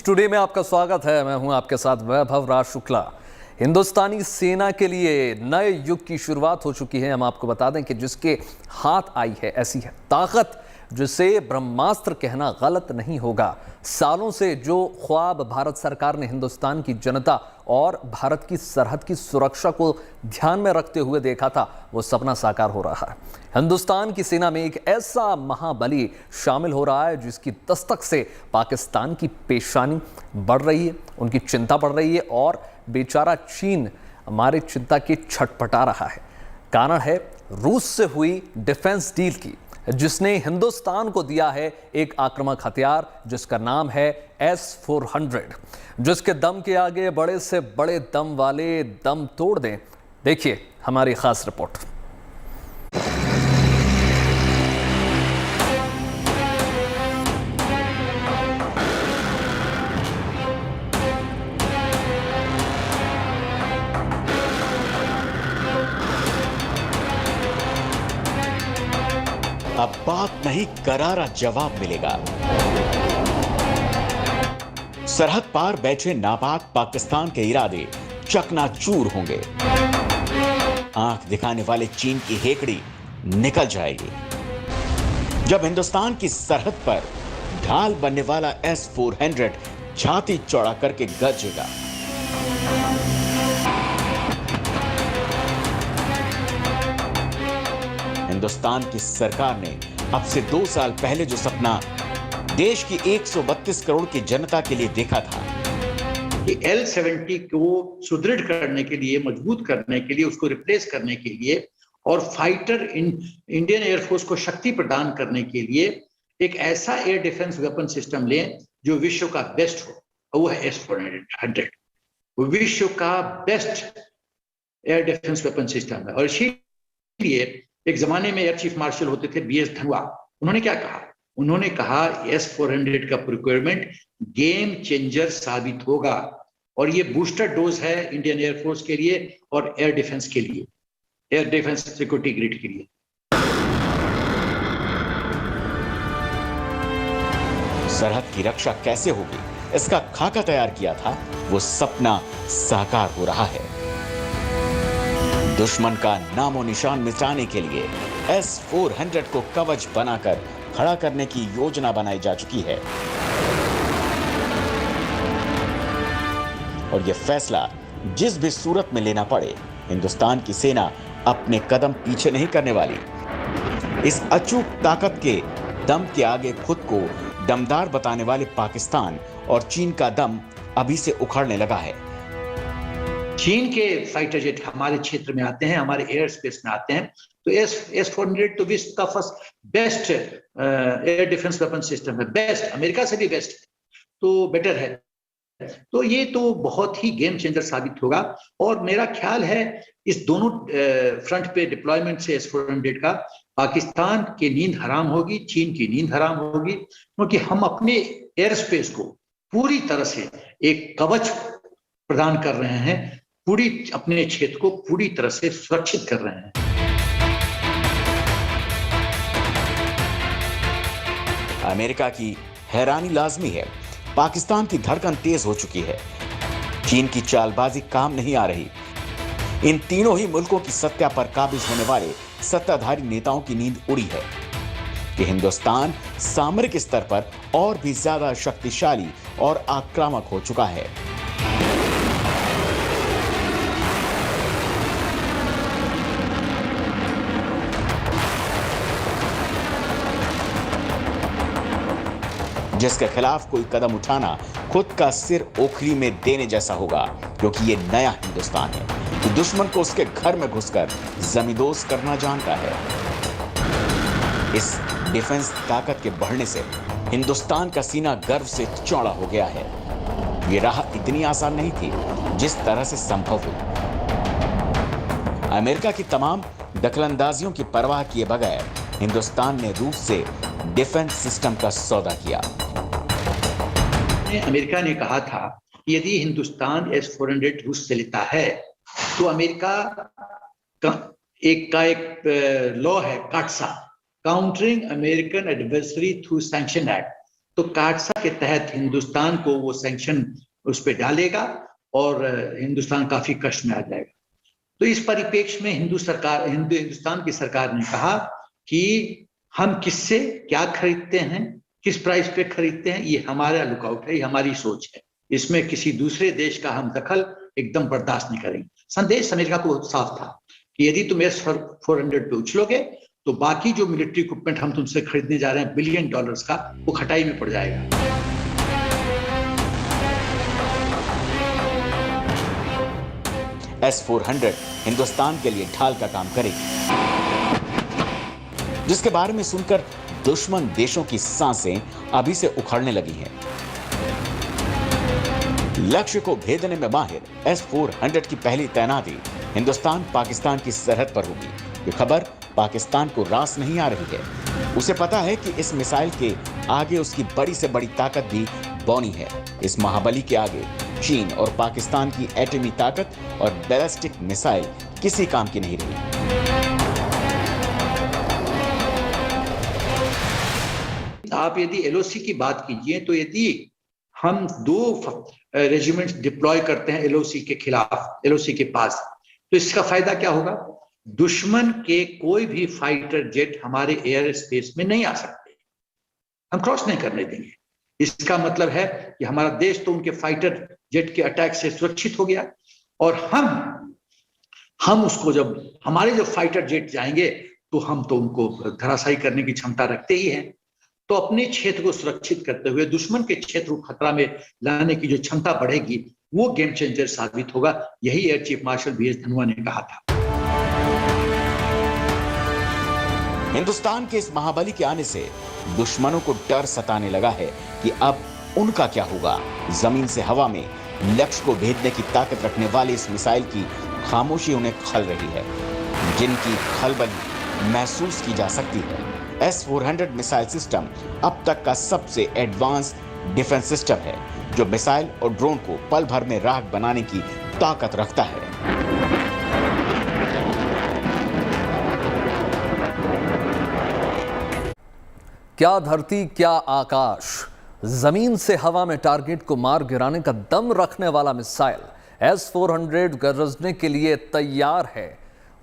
Today में आपका स्वागत है। मैं हूं आपके साथ वैभव राज शुक्ला। हिंदुस्तानी सेना के लिए नए युग की शुरुआत हो चुकी है। हम आपको बता दें कि जिसके हाथ आई है ऐसी है ताकत जिसे ब्रह्मास्त्र कहना गलत नहीं होगा। सालों से जो ख्वाब भारत सरकार ने हिंदुस्तान की जनता और भारत की सरहद की सुरक्षा को ध्यान में रखते हुए देखा था, वो सपना साकार हो रहा है। हिंदुस्तान की सेना में एक ऐसा महाबली शामिल हो रहा है जिसकी दस्तक से पाकिस्तान की पेशानी बढ़ रही है, उनकी चिंता बढ़ रही है और बेचारा चीन हमारी चिंता की छटपटा रहा है। कारण है रूस से हुई डिफेंस डील की, जिसने हिंदुस्तान को दिया है एक आक्रामक हथियार जिसका नाम है S-400, जिसके दम के आगे बड़े से बड़े दम वाले दम तोड़ दें। देखिए हमारी खास रिपोर्ट। अब बात नहीं, करारा जवाब मिलेगा। सरहद पार बैठे नापाक पाकिस्तान के इरादे चकनाचूर होंगे। आंख दिखाने वाले चीन की हेकड़ी निकल जाएगी जब हिंदुस्तान की सरहद पर ढाल बनने वाला S-400 छाती चौड़ा करके गरजेगा। हिंदुस्तान की सरकार ने अब से 2 साल पहले जो सपना देश की 132 करोड़ की जनता के लिए देखा था कि L-70 को सुदृढ़ करने के लिए, मजबूत करने के लिए, उसको रिप्लेस करने के लिए और फाइटर इंडियन एयरफोर्स को शक्ति प्रदान करने के लिए एक ऐसा एयर डिफेंस वेपन सिस्टम लें जो विश्व का बेस्ट हो, और वो है S-400। विश्व का best air defence weapon system है। और इसीलिए एक जमाने में एयर चीफ मार्शल होते थे BS धनोआ। उन्होंने क्या कहा? उन्होंने कहा S-400 का प्रोक्योरमेंट गेम चेंजर साबित होगा और ये बूस्टर डोज है इंडियन एयरफोर्स के लिए और एयर डिफेंस के लिए, एयर डिफेंस सिक्योरिटी ग्रिड के लिए। सरहद की रक्षा कैसे होगी, इसका खाका तैयार किया था, वो सपना साकार हो रहा है। दुश्मन का नामो निशान मिटाने के लिए S-400 को कवच बनाकर खड़ा करने की योजना बनाई जा चुकी है और यह फैसला जिस भी सूरत में लेना पड़े, हिंदुस्तान की सेना अपने कदम पीछे नहीं करने वाली। इस अचूक ताकत के दम के आगे खुद को दमदार बताने वाले पाकिस्तान और चीन का दम अभी से उखड़ने लगा है। चीन के फाइटर जेट हमारे क्षेत्र में आते हैं, हमारे एयर स्पेस में आते हैं, तो S-400 तो विश्व का first best air defence weapon system है, बेस्ट, अमेरिका से भी बेस्ट, तो बेटर है। तो ये तो बहुत ही गेम चेंजर साबित होगा और मेरा ख्याल है इस दोनों फ्रंट पे डिप्लॉयमेंट से S-400 का पाकिस्तान की नींद हराम होगी, चीन की नींद हराम होगी, क्योंकि हम अपने एयर स्पेस को पूरी तरह से एक कवच प्रदान कर रहे हैं, पूरी अपने क्षेत्र को पूरी तरह से सुरक्षित कर रहे हैं। अमेरिका की हैरानी लाजमी है। पाकिस्तान की धड़कन तेज हो चुकी है। चीन की चालबाजी काम नहीं आ रही। इन तीनों ही मुल्कों की सत्ता पर काबिज होने वाले सत्ताधारी नेताओं की नींद उड़ी है कि हिंदुस्तान सामरिक स्तर पर और भी ज्यादा शक्तिशाली और आक्रामक हो चुका है। जिसके खिलाफ कोई कदम उठाना खुद का सिर ओखली में देने जैसा होगा, क्योंकि ये नया हिंदुस्तान है कि दुश्मन को उसके घर में घुसकर जमींदोज करना जानता है। इस डिफेंस ताकत के बढ़ने से हिंदुस्तान का सीना गर्व से चौड़ा हो गया है। ये राह इतनी आसान नहीं थी जिस तरह से संभव हुई। अमेरिका की तमाम दखलंदाजियों की परवाह किए बगैर हिंदुस्तान ने रूस से डिफेंस सिस्टम का सौदा किया। अमेरिका ने कहा था कि यदि हिंदुस्तान S-400 रूस से लेता है तो अमेरिका का एक लॉ है काटसा, countering American adversary through sanction act, तो काटसा के तहत हिंदुस्तान को वो सैंक्शन उस पर डालेगा और हिंदुस्तान काफी कष्ट में आ जाएगा। तो इस परिप्रेक्ष्य में हिंदुस्तान की सरकार ने कहा कि हम किससे क्या खरीदते हैं, किस प्राइस पे खरीदते हैं, ये हमारा लुकआउट है, ये हमारी सोच है। इसमें किसी दूसरे देश का हम दखल एकदम बर्दाश्त नहीं करेंगे। संदेश अमेरिका को साफ था कि यदि तुम S-400 पे उछलोगे तो बाकी जो मिलिट्री इक्विपमेंट हम तुमसे खरीदने जा रहे हैं $बिलियन का, वो खटाई में पड़ जाएगा। S-400 हिंदुस्तान के लिए ढाल का काम करेगी, जिसके बारे में सुनकर दुश्मन देशों की सांसें अभी से उखड़ने लगी हैं। लक्ष्य को भेदने में माहिर S-400 की पहली तैनाती हिंदुस्तान पाकिस्तान की सरहद पर होगी। ये खबर पाकिस्तान को रास नहीं आ रही है। उसे पता है कि इस मिसाइल के आगे उसकी बड़ी से बड़ी ताकत भी बौनी है। इस महाबली के आगे चीन और पाकिस्तान की एटमी ताकत और बैलिस्टिक मिसाइल किसी काम की नहीं रही। आप यदि LOC की बात कीजिए तो यदि हम 2 रेजिमेंट्स डिप्लॉय करते हैं LOC के खिलाफ, LOC के पास, तो इसका फायदा क्या होगा? दुश्मन के कोई भी फाइटर जेट हमारे एयर स्पेस में नहीं आ सकते, हम क्रॉस नहीं करने देंगे। इसका मतलब है कि हमारा देश तो उनके फाइटर जेट के अटैक से सुरक्षित हो गया, और हम उसको जब हमारे जो फाइटर जेट जाएंगे तो हम तो उनको धराशायी करने की क्षमता रखते ही हैं। तो अपने क्षेत्र को सुरक्षित करते हुए दुश्मन के क्षेत्र को खतरा में लाने की जो क्षमता बढ़ेगी, वो गेम चेंजर साबित होगा। यही air chief marshal BS Dhanoa ने कहा था। हिंदुस्तान के इस महाबली के आने से दुश्मनों को डर सताने लगा है कि अब उनका क्या होगा। जमीन से हवा में लक्ष्य को भेदने की ताकत रखने वाले इस मिसाइल की खामोशी उन्हें खल रही है, जिनकी खलबली महसूस की जा सकती है। S-400 मिसाइल सिस्टम अब तक का सबसे एडवांस डिफेंस सिस्टम है, जो मिसाइल और ड्रोन को पल भर में राख बनाने की ताकत रखता है। क्या धरती क्या आकाश, जमीन से हवा में टारगेट को मार गिराने का दम रखने वाला मिसाइल S-400 गरजने के लिए तैयार है।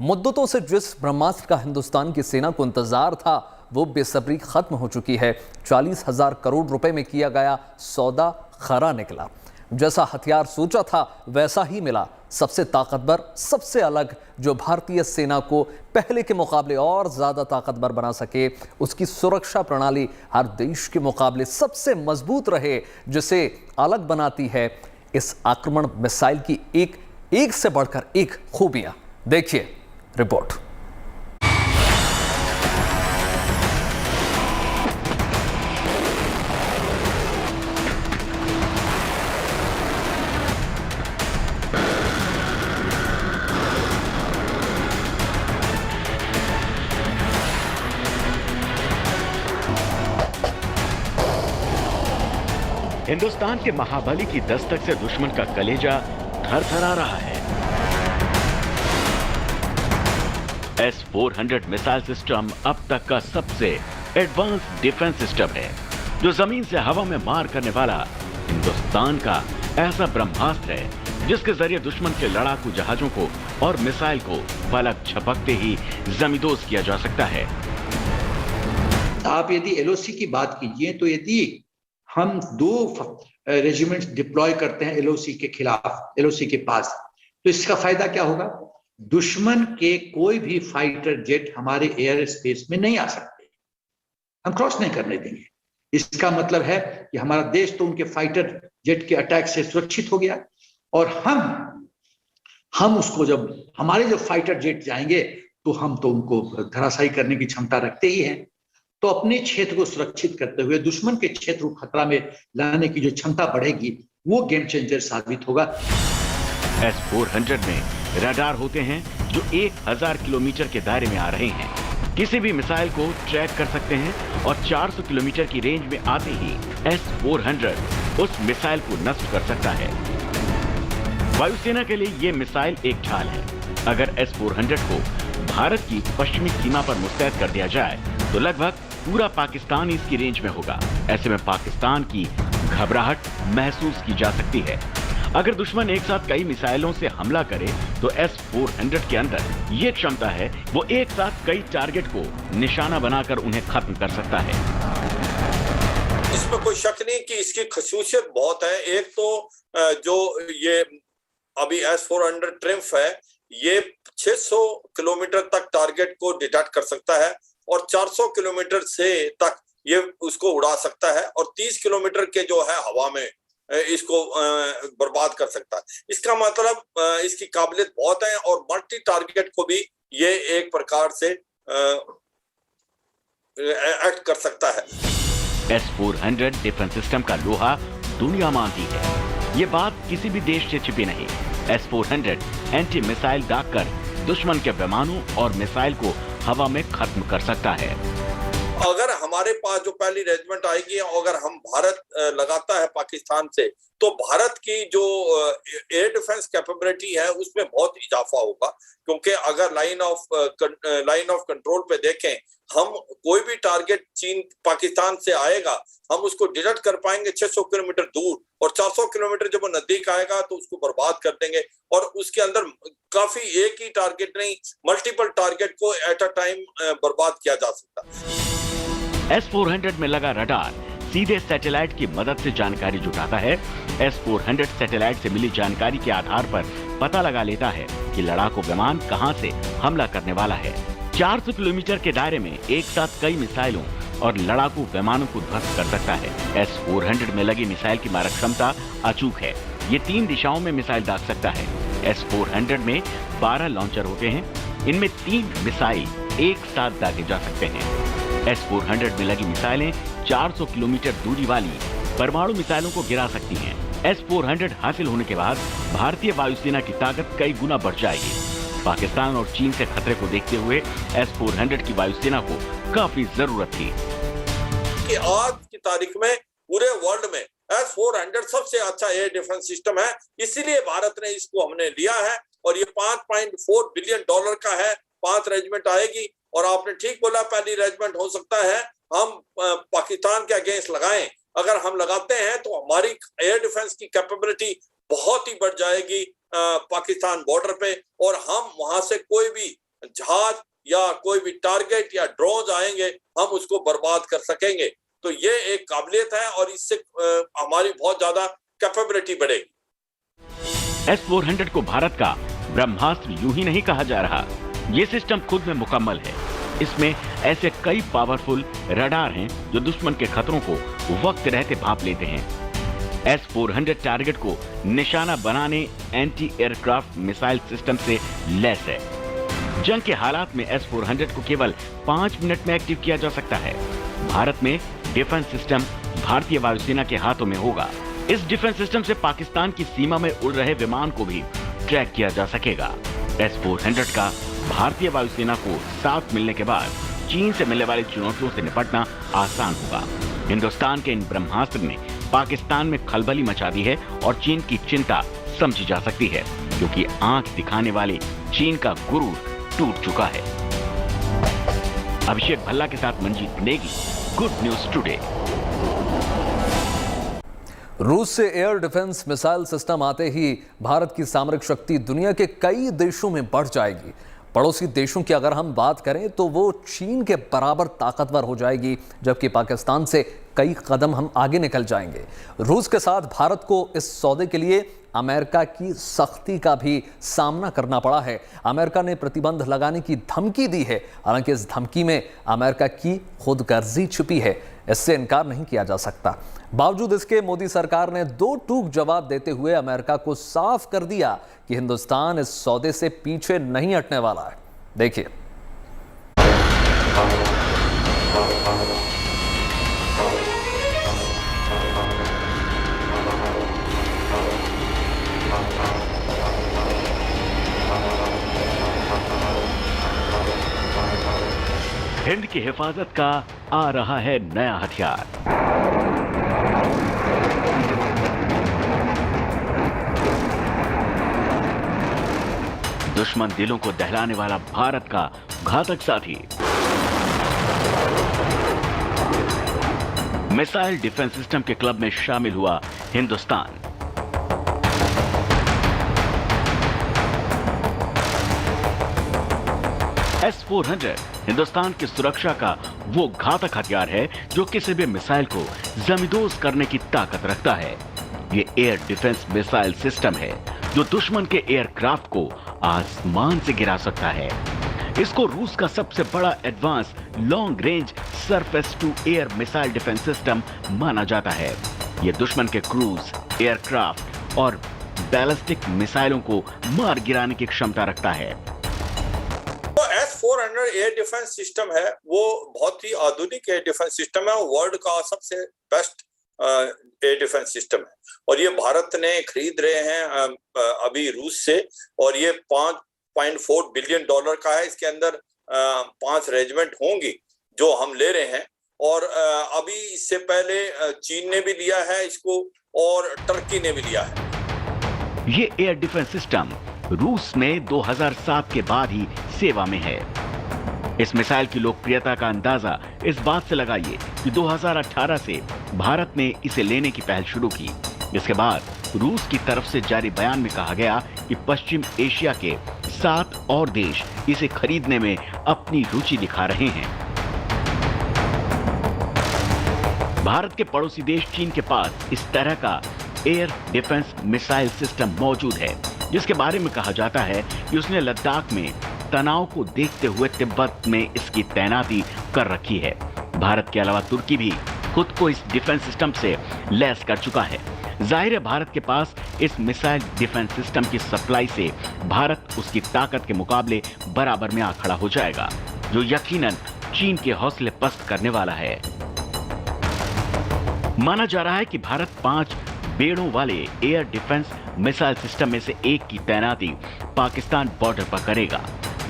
मुद्दतों से जिस ब्रह्मास्त्र का हिंदुस्तान की सेना को इंतजार था, वो बेसब्री खत्म हो चुकी है। 40,000 करोड़ रुपए में किया गया सौदा खरा निकला। जैसा हथियार सोचा था वैसा ही मिला। सबसे ताकतवर, सबसे अलग, जो भारतीय सेना को पहले के मुकाबले और ज्यादा ताकतवर बना सके। उसकी सुरक्षा प्रणाली हर देश के मुकाबले सबसे मजबूत रहे, जिसे अलग बनाती है इस आक्रमण मिसाइल की एक से बढ़कर एक खूबियां। देखिए रिपोर्ट। हिंदुस्तान के महाबली की दस्तक से दुश्मन का कलेजा थरथरा रहा है। S-400 मिसाइल सिस्टम अब तक का सबसे एडवांस डिफेंस सिस्टम है, जो जमीन से हवा में मार करने वाला हिंदुस्तान का ऐसा ब्रह्मास्त्र है, जिसके जरिए दुश्मन के लड़ाकू जहाजों को और मिसाइल को पलक झपकते ही जमींदोज किया जा सकता है। आप यदि LOC की बात कीजिए तो यदि हम 2 रेजिमेंट्स डिप्लॉय करते हैं LOC के खिलाफ, LOC के पास, तो इसका फायदा क्या होगा? दुश्मन के कोई भी फाइटर जेट हमारे एयर स्पेस में नहीं आ सकते, हम क्रॉस नहीं करने देंगे। इसका मतलब है कि हमारा देश तो उनके फाइटर जेट के अटैक से सुरक्षित हो गया, और हम उसको जब हमारे जो फाइटर जेट जाएंगे तो हम तो उनको धराशायी करने की क्षमता रखते ही हैं। तो अपने क्षेत्र को सुरक्षित करते हुए दुश्मन के क्षेत्र को खतरा में लाने की जो क्षमता बढ़ेगी, वो गेम चेंजर साबित होगा। S-400 में रडार होते हैं जो 1000 किलोमीटर के दायरे में आ रहे हैं। किसी भी मिसाइल को ट्रैक कर सकते हैं, और 400 किलोमीटर की रेंज में आते ही S-400 उस मिसाइल को नष्ट कर सकता है। वायुसेना के लिए यह मिसाइल एक ढाल है। अगर S-400 को भारत की पश्चिमी सीमा पर मुस्तैद कर दिया जाए तो लगभग पूरा पाकिस्तान इसकी रेंज में होगा। ऐसे में पाकिस्तान की घबराहट महसूस की जा सकती है। अगर दुश्मन एक साथ कई मिसाइलों से हमला करे तो S-400 के अंदर ये क्षमता है, वो एक साथ कई टारगेट को निशाना बनाकर उन्हें खत्म कर सकता है। इसमें कोई शक नहीं कि इसकी खसूसियत बहुत है। एक तो जो ये अभी S-400 ट्रिम्फ है, ये 600 किलोमीटर तक टारगेट को डिटेक्ट कर सकता है और 400 किलोमीटर से तक ये उसको उड़ा सकता है और 30 किलोमीटर के जो है हवा में इसको बर्बाद कर सकता है। इसका मतलब इसकी काबिलियत बहुत है और मल्टी टारगेट को भी ये एक प्रकार से एक्ट कर सकता है। S-400 डिफेंस सिस्टम का लोहा दुनिया मानती है, ये बात किसी भी देश से छिपी नहीं। S-400 एंटी मिसाइल दागकर दुश्मन के विमानों और मिसाइल को हवा में खत्म कर सकता है। अगर हमारे पास जो पहली रेजिमेंट आएगी, अगर हम भारत लगाता है पाकिस्तान से, तो भारत की जो एयर डिफेंस कैपेबिलिटी है उसमें बहुत इजाफा होगा। क्योंकि अगर लाइन ऑफ कंट्रोल पे देखें, हम कोई भी टारगेट चीन पाकिस्तान से आएगा, हम उसको डिटेक्ट कर पाएंगे 600 किलोमीटर दूर, और 400 किलोमीटर जब वो नजदीक आएगा तो उसको बर्बाद कर देंगे। और उसके अंदर काफी एक ही टारगेट नहीं, मल्टीपल टारगेट को एट अ टाइम बर्बाद किया जा सकता है। S-400 में लगा रडार सीधे सैटेलाइट की मदद से जानकारी जुटाता है। S-400 सैटेलाइट से मिली जानकारी के आधार पर पता लगा लेता है कि लड़ाकू विमान कहां से हमला करने वाला है। 400 किलोमीटर के दायरे में एक साथ कई मिसाइलों और लड़ाकू विमानों को ध्वस्त कर सकता है। S-400 में लगी मिसाइल की मारक क्षमता अचूक है। ये 3 दिशाओं में मिसाइल दाग सकता है। S-400 में 12 लॉन्चर होते हैं, इनमें 3 मिसाइल एक साथ दागे जा सकते हैं। S-400 में लगी मिसाइलें 400 किलोमीटर दूरी वाली परमाणु मिसाइलों को गिरा सकती हैं। S-400 हासिल होने के बाद भारतीय वायुसेना की ताकत कई गुना बढ़ जाएगी। पाकिस्तान और चीन से खतरे को देखते हुए S-400 की वायुसेना को काफी जरूरत थी। कि आज की तारीख में पूरे वर्ल्ड में S-400 सबसे अच्छा एयर डिफेंस सिस्टम है, इसीलिए भारत ने इसको हमने लिया है और ये $5.4 बिलियन का है। 5 रेजिमेंट आएगी और आपने ठीक बोला, पहली रेजिमेंट हो सकता है हम पाकिस्तान के अगेंस्ट लगाएं। अगर हम लगाते हैं तो हमारी एयर डिफेंस की कैपेबिलिटी बहुत ही बढ़ जाएगी पाकिस्तान बॉर्डर पे, और हम वहां से कोई भी जहाज या कोई भी टारगेट या ड्रोन आएंगे, हम उसको बर्बाद कर सकेंगे। तो ये एक काबिलियत है और इससे हमारी बहुत ज्यादा कैपेबिलिटी बढ़ेगी। S-400 को भारत का ब्रह्मास्त्र यूं ही नहीं कहा जा रहा, ये सिस्टम खुद में मुकम्मल है। इसमें ऐसे कई पावरफुल रडार हैं जो दुश्मन के खतरों को वक्त रहते भांप लेते हैं। S-400 टारगेट को निशाना बनाने एंटी एयरक्राफ्ट मिसाइल सिस्टम से लैस है। जंग के हालात में S-400 को केवल 5 मिनट में एक्टिव किया जा सकता है। भारत में डिफेंस सिस्टम भारतीय वायुसेना के हाथों में होगा। इस डिफेंस सिस्टम से पाकिस्तान की सीमा में उड़ रहे विमान को भी ट्रैक किया जा सकेगा। S-400 का भारतीय वायुसेना को साथ मिलने के बाद चीन से मिलने वाली चुनौतियों से निपटना आसान होगा। हिंदुस्तान के इन ब्रह्मास्त्र ने पाकिस्तान में खलबली मचा दी है और चीन की चिंता समझी जा सकती है, क्योंकि आंख दिखाने वाले चीन का गुरूर टूट चुका है। अभिषेक भल्ला के साथ Manjeet Negi, good news today. रूस से एयर डिफेंस मिसाइल सिस्टम आते ही भारत की सामरिक शक्ति दुनिया के कई देशों में बढ़ जाएगी। पड़ोसी देशों की अगर हम बात करें तो वो चीन के बराबर ताकतवर हो जाएगी, जबकि पाकिस्तान से कई कदम हम आगे निकल जाएंगे। रूस के साथ भारत को इस सौदे के लिए अमेरिका की सख्ती का भी सामना करना पड़ा है। अमेरिका ने प्रतिबंध लगाने की धमकी दी है, हालांकि इस धमकी में अमेरिका की खुदगर्जी छुपी है, इससे इनकार नहीं किया जा सकता। बावजूद इसके मोदी सरकार ने 2 टूक जवाब देते हुए अमेरिका को साफ कर दिया कि हिंदुस्तान इस सौदे से पीछे नहीं हटने वाला है। देखिए, हिंद की हिफाजत का आ रहा है नया हथियार। दुश्मन दिलों को दहलाने वाला भारत का घातक साथी। मिसाइल डिफेंस सिस्टम के क्लब में शामिल हुआ हिंदुस्तान। S-400 हिंदुस्तान की सुरक्षा का वो घातक हथियार है जो किसी भी मिसाइल को जमींदोज करने की ताकत रखता है। ये एयर डिफेंस मिसाइल सिस्टम है जो दुश्मन के एयरक्राफ्ट को आसमान से गिरा सकता है। इसको रूस का सबसे बड़ा advance long range surface to air missile defence system माना जाता है। ये दुश्मन के क्रूज, एयरक्राफ्ट और बैलिस्टिक मिसाइलों को मार गिराने की क्षमता रखता है। S-400 एयर डिफेंस सिस्टम है, वो बहुत ही आधुनिक एयर डिफेंस सिस्टम है और वर्ल्ड का सबसे बेस्ट एयर डिफेंस सिस्टम है। और ये भारत ने खरीद रहे हैं अभी रूस से, और ये $5.4 बिलियन का है। इसके अंदर 5 रेजिमेंट होंगी जो हम ले रहे हैं, और अभी इससे पहले चीन ने भी लिया है इसको और टर्की ने भी लिया है। ये एयर डिफेंस सिस्टम रूस में 2007 के बाद ही सेवा में है। इस मिसाइल की लोकप्रियता का अंदाजा इस बात से लगाइए कि 2018 से भारत ने इसे लेने की पहल शुरू की। इसके बाद रूस की तरफ से जारी बयान में कहा गया कि पश्चिम एशिया के 7 और देश इसे खरीदने में अपनी रुचि दिखा रहे हैं। भारत के पड़ोसी देश चीन के पास इस तरह का एयर डिफेंस मिसाइल सिस्टम मौजूद है, जिसके बारे में कहा जाता है कि उसने लद्दाख में तनाव को देखते हुए तिब्बत में इसकी तैनाती कर रखी है। भारत के अलावा तुर्की भी खुद को इस डिफेंस सिस्टम से लैस कर चुका है। जाहिर है भारत के पास इस मिसाइल डिफेंस सिस्टम की सप्लाई से भारत उसकी ताकत के मुकाबले बराबर में आ खड़ा हो जाएगा, जो यकीनन चीन के हौसले पस्त करने वाला है। माना जा रहा है कि भारत 5 बेड़ों वाले एयर डिफेंस मिसाइल सिस्टम में से एक की तैनाती पाकिस्तान बॉर्डर पर करेगा।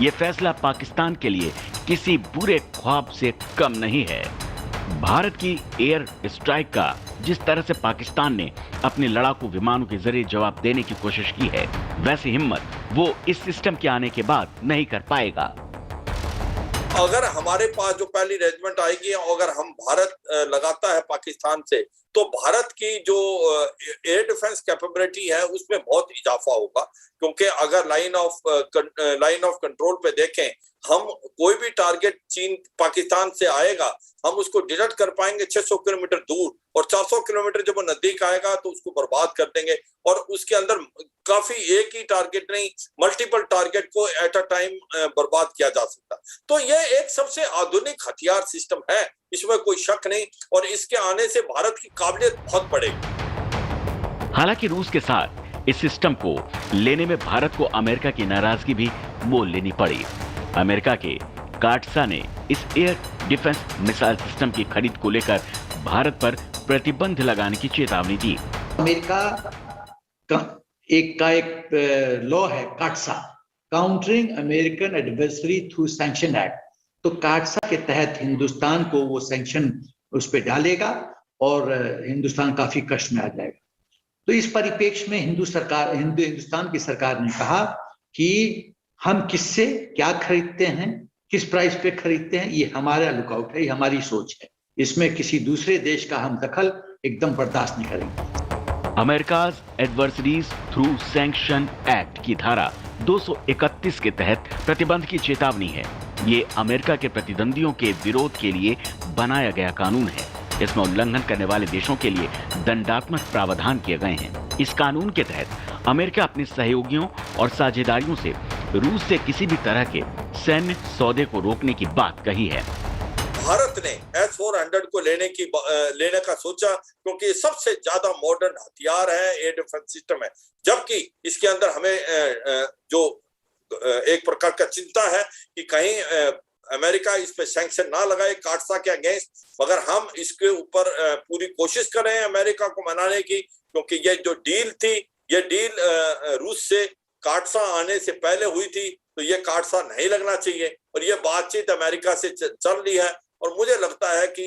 यह फैसला पाकिस्तान के लिए किसी बुरे ख्वाब से कम नहीं है। भारत की एयर स्ट्राइक का जिस तरह से पाकिस्तान ने अपने लड़ाकू विमानों के जरिए जवाब देने की कोशिश की है, वैसी हिम्मत वो इस सिस्टम के आने के बाद नहीं कर पाएगा। अगर हमारे पास जो पहली रेजिमेंट आएगी, अगर हम भारत लगाता है पाकिस्तान से, तो भारत की जो एयर डिफेंस कैपेबिलिटी है उसमें बहुत इजाफा होगा। क्योंकि अगर लाइन ऑफ कंट्रोल पे देखें, हम कोई भी टारगेट चीन पाकिस्तान से आएगा, हम उसको डिटेक्ट कर पाएंगे 600 किलोमीटर दूर, और 400 किलोमीटर जब वो नजदीक आएगा तो उसको बर्बाद कर देंगे। और उसके अंदर काफी एक ही टारगेट नहीं, मल्टीपल टारगेट को एट अ टाइम बर्बाद किया जा सकता। तो ये एक सबसे आधुनिक हथियार सिस्टम है, इसमें कोई शक नहीं, और इसके आने से भारत की काबिलियत बहुत बढ़ेगी। हालांकि रूस के साथ इस सिस्टम को लेने में भारत को अमेरिका की नाराजगी भी मोल लेनी पड़ी। अमेरिका के काटसा ने इस एयर डिफेंस मिसाइल सिस्टम की खरीद को लेकर भारत पर प्रतिबंध लगाने की चेतावनी दी। अमेरिका का एक लॉ है काटसा, countering American adversary through sanction act. तो काटसा के तहत हिंदुस्तान को वो सैंक्शन उस पर डालेगा और हिंदुस्तान काफी कष्ट में आ जाएगा। तो इस परिप्रेक्ष्य में हिंदुस्तान की सरकार ने कहा कि हम किससे क्या खरीदते हैं, किस प्राइस पे खरीदते हैं, ये हमारा लुकआउट है, ये हमारी सोच है। इसमें किसी दूसरे देश का हम दखल एकदम बर्दाश्त नहीं करेंगे। America's adversaries through sanction act की धारा 231 के तहत प्रतिबंध की चेतावनी है। ये अमेरिका के प्रतिद्वंदियों के विरोध के लिए बनाया गया कानून है। इसमें उल्लंघन करने वाले देशों के लिए दंडात्मक प्रावधान किए गए हैं। इस कानून के तहत अमेरिका अपने सहयोगियों और साझेदारियों से रूस से किसी भी तरह के सैन्य सौदे को रोकने की बात कही है। भारत ने S-400 को लेने का सोचा क्योंकि सबसे ज्यादा मॉडर्न हथियार है, एयर डिफेंस सिस्टम है। जबकि इसके अंदर हमें जो एक प्रकार का चिंता है कि कहीं अमेरिका इस पे सैंक्शन ना लगाए काटसा के अगेंस्ट, मगर हम इसके ऊपर पूरी कोशिश कर रहे हैं अमेरिका को मनाने की, क्योंकि ये जो डील थी, ये डील रूस से काटसा आने से पहले हुई थी, तो ये काटसा नहीं लगना चाहिए। और ये बातचीत अमेरिका से चल रही है, और मुझे लगता है कि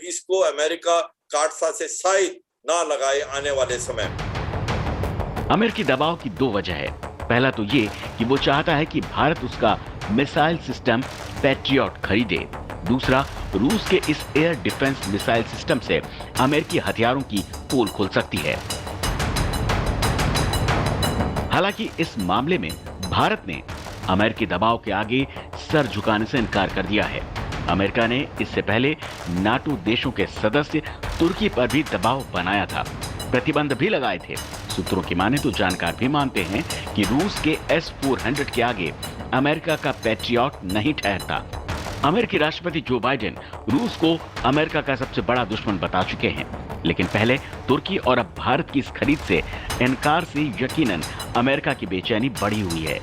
इसको अमेरिका काटसा से शायद ना लगाए आने वाले समय। अमेरिकी दबाव की 2 वजह है। पहला तो ये कि वो चाहता है कि भारत उसका मिसाइल सिस्टम पैट्रियट खरीदे। दूसरा, रूस के इस एयर डिफेंस मिसाइल सिस्टम से अमेरिकी हथियारों की पोल खुल सकती है। हालांकि इस मामले में भारत ने अमेरिकी दबाव के आगे सर झुकाने से इनकार कर दिया है। अमेरिका ने इससे पहले नाटो देशों के सदस्य तुर्की पर भी दबाव बनाया था, प्रतिबंध भी लगाए थे। सूत्रों की माने तो जानकार भी मानते हैं कि रूस के S-400 के आगे अमेरिका का पैट्रियट नहीं ठहरता। अमेरिकी राष्ट्रपति जो बाइडेन रूस को अमेरिका का सबसे बड़ा दुश्मन बता चुके हैं, लेकिन पहले तुर्की और अब भारत की इस खरीद से इनकार से यकीनन अमेरिका की बेचैनी बढ़ी हुई है।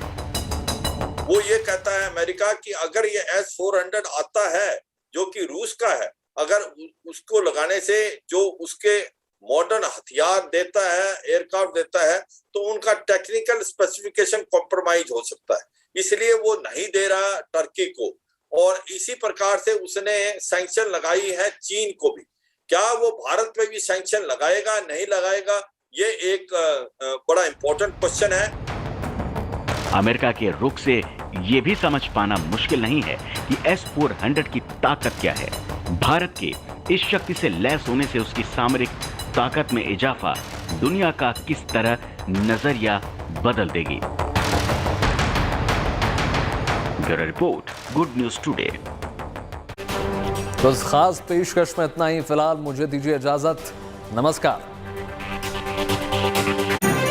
वो ये कहता है अमेरिका कि अगर ये S-400 आता है जो कि रूस का है, अगर उसको लगाने से जो उसके मॉडर्न हथियार देता है, एयरक्राफ्ट देता है, तो उनका टेक्निकल स्पेसिफिकेशन कॉम्प्रोमाइज हो सकता है, इसलिए वो नहीं दे रहा टर्की को। और इसी प्रकार से उसने सैंक्शन लगाई है चीन को भी। क्या वो भारत पे भी सैंक्शन लगाएगा, नहीं लगाएगा, ये एक बड़ा इंपॉर्टेंट क्वेश्चन है। अमेरिका के रुख से ये भी समझ पाना मुश्किल नहीं है कि S-400 की ताकत क्या है। भारत के इस शक्ति से लैस होने से उसकी सामरिक ताकत में इजाफा दुनिया का किस तरह नजरिया बदल देगी। Bureau report, good news today. तो खास पेशकश में इतना ही। फिलहाल मुझे दीजिए इजाजत। नमस्कार।